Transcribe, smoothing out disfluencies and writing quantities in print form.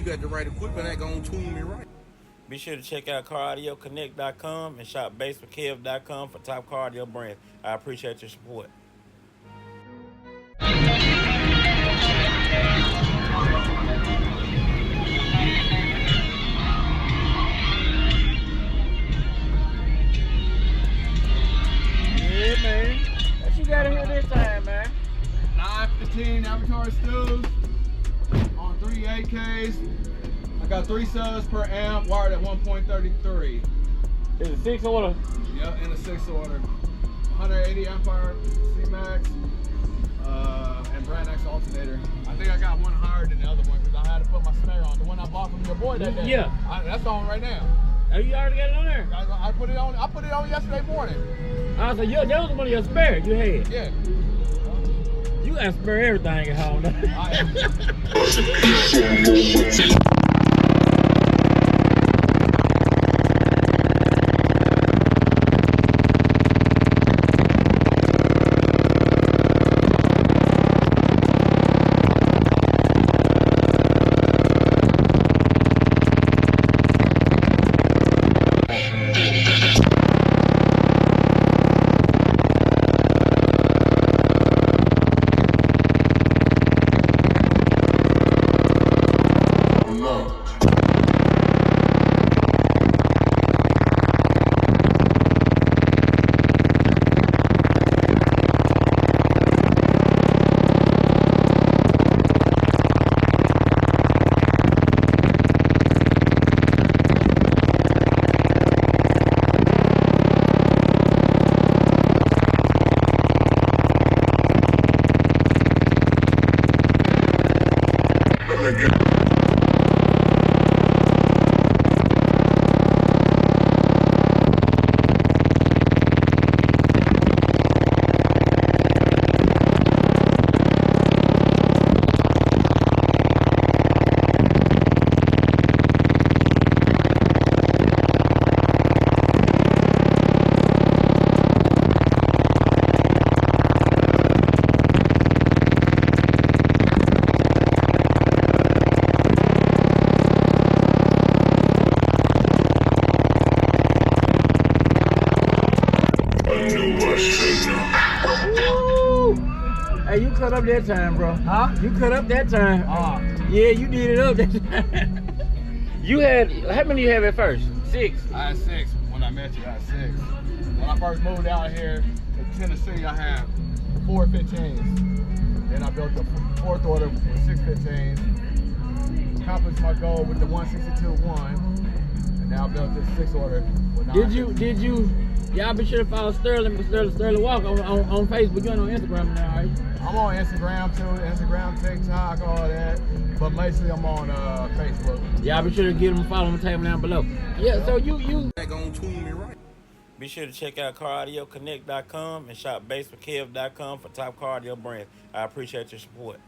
got the right equipment, that gonna tune me right. Be sure to check out CarAudioConnect.com and shop BASSWITHKEV.com for top car audio brands. I appreciate your support. Yeah, man. What you got in here this time, man? 915 Avatar Stews on 3 8Ks. I got 3 subs per amp, wired at 1.33. Is it 6 order? Yep, in a 6 order. 180 Ampere C-Max and brand X alternator. I think I got one higher than the other one because I had to put my snare on. The one I bought from your boy that day. Yeah. That's on right now. Oh, you already got it on there? I put it on. I put it on yesterday morning. Oh, so that was one of your spares you had? Yeah. You got spare everything at home. Hey, you cut up that time, bro. Huh? You cut up that time. Yeah, you did it up that time. You had, how many you have at first? 6? I had 6 when I met you. I had 6. When I first moved out here to Tennessee, I had 4 15s. Then I built the 4th order with 6 15s. Accomplished my goal with the 162-1, and now I built this 6 order. With Did you? Y'all be sure to follow Sterling Walk on Facebook. You're on Instagram now, right? I'm on Instagram too, Instagram, TikTok, all that. But mostly I'm on Facebook. Y'all be sure to give them a follow on the table down below. Yeah, so you. That gonna tune me right. Be sure to check out CarAudioConnect.com and shop BASSWITHKEV.com for top car audio brands. I appreciate your support.